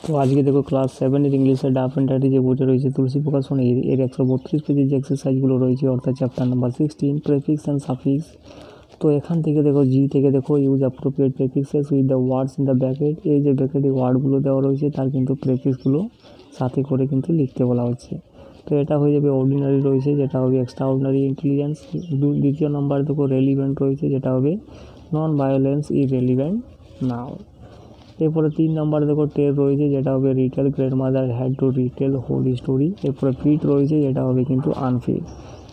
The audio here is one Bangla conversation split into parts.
তো আজকে দেখো ক্লাস 7 ইংলিশের ডাফ অ্যান্ড ডার্টি যে বইটা রয়েছে তুলসী প্রকাশনী এর 132 পেজের যে এক্সারসাইজগুলো রয়েছে অর্থাৎ chapter number 16 prefix and suffix. তো এখান থেকে দেখো জি থেকে দেখো use appropriate prefixes with the words in the bracket. এই যে ব্র্যাকেটে ওয়ার্ডগুলো দেওয়া রয়েছে তার কিন্তু প্রেফিক্সগুলো সাথে করে কিন্তু লিখতে বলা হচ্ছে। তো এটা হয়ে যাবে অর্ডিনারি রয়েছে, যেটা হবে এক্সট্রা অর্ডিনারি ইন্টেলিজেন্স। দ্বিতীয় নম্বর দেখো রেলিভেন্ট রয়েছে, যেটা হবে নন ভায়োলেন্স ইররেলিভেন্ট নাও। এরপরে 3 নম্বর দেখো টেল রয়েছে, যেটা হবে retell, great mother had to retell whole story. এরপরে ফিট রয়েছে, যেটা হবে কিন্তু unfit,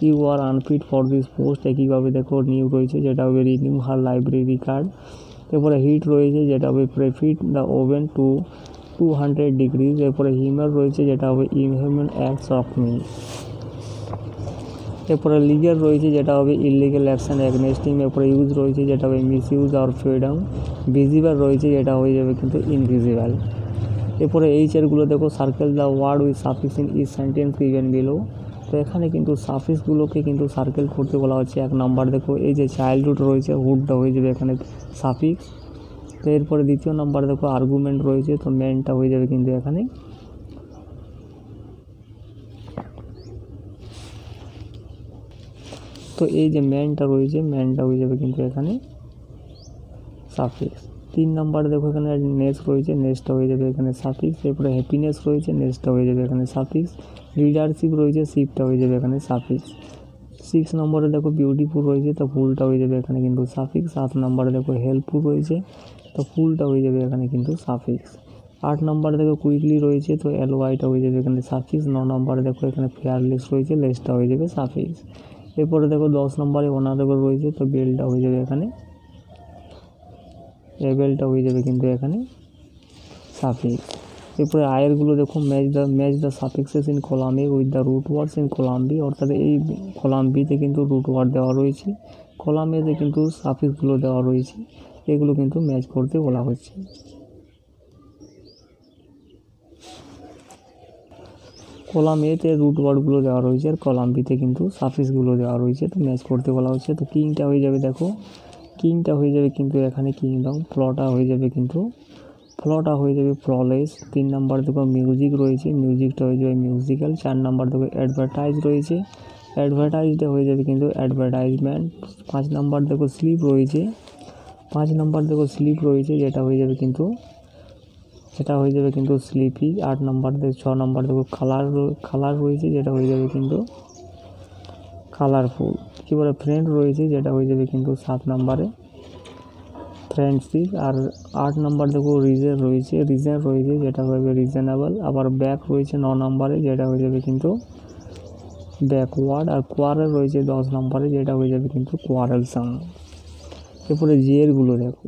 you are unfit for this post. একইভাবে দেখো নিউ রয়েছে, যেটা হবে রিনিউ হার লাইব্রেরি কার্ড। এরপরে হিট রয়েছে, যেটা হবে preheat the oven to 200 degrees. এরপরে হিউমার রয়েছে, যেটা হবে ইনহিউম্যান অ্যাক্টস অফ মি। এরপরে লিগাল রয়েছে, যেটা হবে ইলিগাল অ্যাকশন এগেনস্ট হিম। এরপরে ইউজ রয়েছে, যেটা হবে মিস ইউজ আর ফ্রিডম। ভিজিবল রয়েছে, যেটা হয়ে যাবে কিন্তু ইনভিজিবল। এরপরে এইচআরগুলো দেখো circle the word with suffix in each sentence given below. তো এখানে কিন্তু সাফিক্সগুলোকে কিন্তু সার্কেল করতে বলা হচ্ছে। 1 নাম্বার দেখো এই যে চাইল্ডহুড রয়েছে, হুডটা হয়ে যাবে এখানে সাফিক্স। তো এরপরে দ্বিতীয় নাম্বার দেখো আর্গুমেন্ট রয়েছে, তো মেনটা হয়ে যাবে কিন্তু এখানে তো এই যে ম্যানটা রয়েছে, ম্যানটা হয়ে যাবে কিন্তু এখানে সাফিক্স। 3 নাম্বার দেখো এখানে নেস রয়েছে, নেসটা হয়ে যাবে এখানে সাফিক্স। এরপরে হ্যাপিনেস রয়েছে, নেসটা হয়ে যাবে এখানে সাফিক্স। লিডারশিপ রয়েছে, শিপটা হয়ে যাবে এখানে সাফিক্স। 6 নম্বরে দেখো বিউটিফুল রয়েছে, তো ফুলটা হয়ে যাবে এখানে কিন্তু সাফিক্স। 7 নম্বরে দেখো হেল্পফুল রয়েছে, তো ফুলটা হয়ে যাবে এখানে কিন্তু সাফিক্স। 8 নম্বরে দেখো কুইকলি রয়েছে, তো এলওয়াইটা হয়ে যাবে এখানে সাফিক্স। 9 নম্বরে দেখো এখানে ফেয়ারলেস রয়েছে, লেসটা হয়ে যাবে সাফিক্স। এরপরে দেখো 10 নম্বরে অনারেবল রয়েছে, তো বেলটা হয়ে যাবে এখানে এবেলটা হয়ে যাবে কিন্তু এখানে সাফিক্স। এরপরে আয়েরগুলো দেখো match the suffixes in column A with the root words in column B. অর্থাৎ এই কলাম বিতে কিন্তু রুট ওয়ার্ড দেওয়া রয়েছে, কলাম এতে কিন্তু সাফিক্সগুলো দেওয়া রয়েছে, এগুলো কিন্তু ম্যাচ করতে বলা হচ্ছে। কলাম এতে রুট ওয়ার্ডগুলো দেওয়া রয়েছে আর কলাম বিতে কিন্তু সাফিক্সগুলো দেওয়া রয়েছে, তো ম্যাচ করতে বলা হচ্ছে। তো কিংটা হয়ে যাবে দেখো কিংটা হয়ে যাবে কিন্তু এখানে কিংডম। ফ্লটা হয়ে যাবে কিন্তু ফ্লটা হয়ে যাবে ফ্ললেস। 3 নাম্বার দেখো মিউজিক রয়েছে, মিউজিকটা হয়ে যাবে মিউজিক্যাল। 4 নাম্বার দেখো অ্যাডভার্টাইজ রয়েছে, অ্যাডভার্টাইজটা হয়ে যাবে কিন্তু অ্যাডভার্টাইজমেন্ট। 5 নাম্বার দেখো স্লিপ রয়েছে, 5 নাম্বার দেখো স্লিপ রয়েছে, যেটা হয়ে যাবে কিন্তু স্লিপি। 8 নাম্বার দেখো 6 নাম্বার দেখো কালার রয়েছে, যেটা হয়ে যাবে কিন্তু কালারফুল। এবারে ফ্রেন্ড রয়েছে, যেটা হয়ে যাবে কিন্তু 7 নাম্বারে ফ্রেন্ডশিপ। আর 8 নাম্বার দেখো রিজন রয়েছে, যেটা হবে রিজনেবল। আবার ব্যাক রয়েছে 9 নাম্বারে, যেটা হয়ে যাবে কিন্তু ব্যাকওয়ার্ড। আর কোয়ারেল রয়েছে 10 নাম্বারে, যেটা হয়ে যাবে কিন্তু কোয়ারেলসাম। এরপরে জিএরগুলো দেখো,